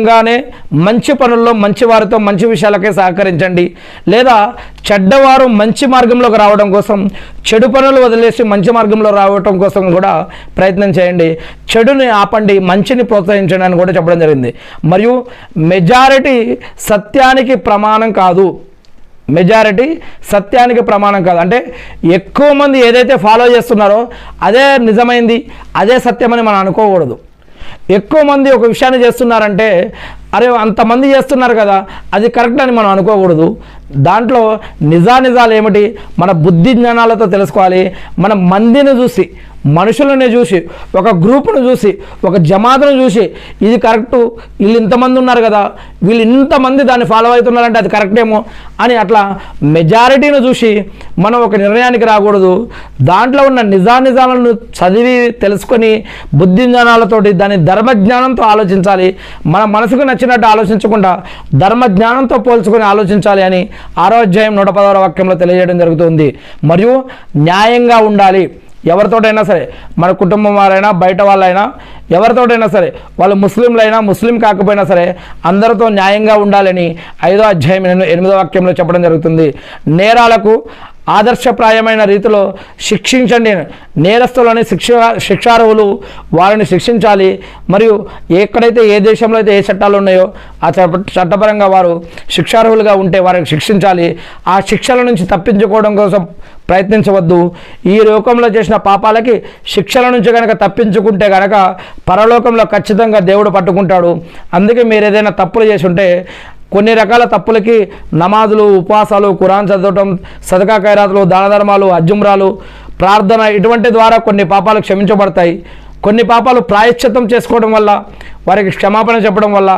గానే మంచి పనుల్లో మంచి వారితో మంచి విషయాలకే సహకరించండి. లేదా చెడ్డవారు మంచి మార్గంలోకి రావడం కోసం చెడు పనులు వదిలేసి మంచి మార్గంలో రావడం కోసం కూడా ప్రయత్నం చేయండి. చెడుని ఆపండి, మంచిని ప్రోత్సహించండి అని కూడా చెప్పడం జరిగింది. మరియు మెజారిటీ సత్యానికి ప్రమాణం కాదు. మెజారిటీ సత్యానికి ప్రమాణం కాదు అంటే ఎక్కువ మంది ఏదైతే ఫాలో చేస్తున్నారో అదే నిజమైంది, అదే సత్యమని మనం అనుకోకూడదు. ఎక్కువ మంది ఒక విషయాన్ని చేస్తున్నారంటే అరే అంతమంది చేస్తున్నారు కదా అది కరెక్ట్ అని మనం అనుకోకూడదు. దాంట్లో నిజాలు ఏమిటి మన బుద్ధి జ్ఞానాలతో తెలుసుకోవాలి. మన మందిని చూసి, మనుషులని చూసి, ఒక గ్రూప్ను చూసి, ఒక జమాతును చూసి ఇది కరెక్టు, వీళ్ళు ఇంతమంది ఉన్నారు కదా, వీళ్ళు ఇంతమంది దాన్ని ఫాలో అవుతున్నారంటే అది కరెక్టేమో అని అట్లా మెజారిటీని చూసి మనం ఒక నిర్ణయానికి రాకూడదు. దాంట్లో ఉన్న నిజాలను చదివి తెలుసుకొని బుద్ధి జ్ఞానాలతోటి దాని ధర్మజ్ఞానంతో ఆలోచించాలి. మన మనసుకు నచ్చినట్టు ఆలోచించకుండా ధర్మజ్ఞానంతో పోల్చుకొని ఆలోచించాలి అని 6వ అధ్యాయం 116వ వాక్యంలో తెలియజేయడం జరుగుతుంది. మరియు న్యాయంగా ఉండాలి. ఎవరితోటైనా సరే, మన కుటుంబం వారైనా బయట వాళ్ళైనా ఎవరితోటైనా సరే, వాళ్ళు ముస్లింలైనా ముస్లిం కాకపోయినా సరే అందరితో న్యాయంగా ఉండాలని 5వ అధ్యాయం 8వ వాక్యంలో చెప్పడం జరుగుతుంది. నేరాలకు ఆదర్శప్రాయమైన రీతిలో శిక్షించండి. నేరస్తులని శిక్షార్హులు వారిని శిక్షించాలి. మరియు ఎక్కడైతే ఏ దేశంలో అయితే ఏ చట్టాలు ఉన్నాయో ఆ చట్టపరంగా వారు శిక్షార్హులుగా ఉంటే వారిని శిక్షించాలి. ఆ శిక్షల నుంచి తప్పించుకోవడం కోసం ప్రయత్నించవద్దు. ఈ లోకంలో చేసిన పాపాలకి శిక్షల నుంచి కనుక తప్పించుకుంటే కనుక పరలోకంలో ఖచ్చితంగా దేవుడు పట్టుకుంటాడు. అందుకే మీరు ఏదైనా తప్పులు చేసి ఉంటే కొన్ని రకాల తప్పులకి నమాజులు, ఉపవాసాలు, ఖురాన్ చదవటం, సదకా ఖైరాతులు, దాన ధర్మాలు, అజ్జుమ్రాలు, ప్రార్థన ఇటువంటి ద్వారా కొన్ని పాపాలు క్షమించబడతాయి. కొన్ని పాపాలు ప్రాయశ్చిత్తం చేసుకోవడం వల్ల, వారికి క్షమాపణ చెప్పడం వల్ల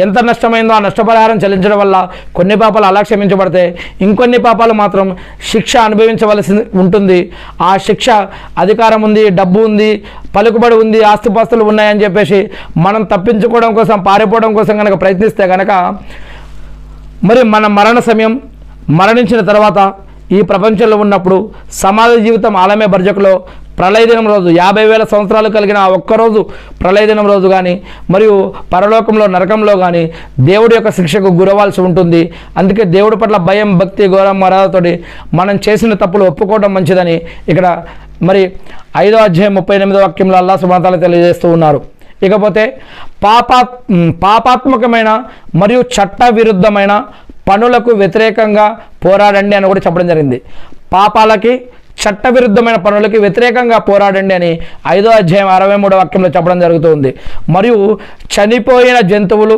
ఎంత నష్టమైందో ఆ నష్టపరిహారం చెల్లించడం వల్ల కొన్ని పాపాలు అలా క్షమించబడతాయి. ఇంకొన్ని పాపాలు మాత్రం శిక్ష అనుభవించవలసి ఉంటుంది. ఆ శిక్ష అధికారం ఉంది, డబ్బు ఉంది, పలుకుబడి ఉంది, ఆస్తిపాస్తులు ఉన్నాయని చెప్పేసి మనం తప్పించుకోవడం కోసం, పారిపోవడం కోసం కనుక ప్రయత్నిస్తే కనుక మరి మన మరణ సమయం, మరణించిన తర్వాత ఈ ప్రపంచంలో ఉన్నప్పుడు సమాజ జీవితం ఆలమే బర్జకులో ప్రళయ దినం రోజు 50,000 సంవత్సరాలు కలిగిన ఆ ఒక్కరోజు ప్రళయ దినం రోజు కానీ మరియు పరలోకంలో నరకంలో కానీ దేవుడి యొక్క శిక్షకు గురవాల్సి ఉంటుంది. అందుకే దేవుడి పట్ల భయం, భక్తి, గౌరవం, మర్యాదతోటి మనం చేసిన తప్పులు ఒప్పుకోవడం మంచిదని ఇక్కడ మరి 5వ అధ్యాయం 38వ వాక్యంలో అల్లాహ్ సుబ్హానహు వ తఆలా తెలియజేస్తూ ఉన్నారు. ఇకపోతే పాపాత్మకమైన మరియు చట్ట విరుద్ధమైన పనులకు వ్యతిరేకంగా పోరాడండి అని కూడా చెప్పడం జరిగింది. పాపాలకి, చట్టవిరుద్ధమైన పనులకి వ్యతిరేకంగా పోరాడండి అని 5వ అధ్యాయం 63వ వాక్యంలో చెప్పడం జరుగుతుంది. మరియు చనిపోయిన జంతువులు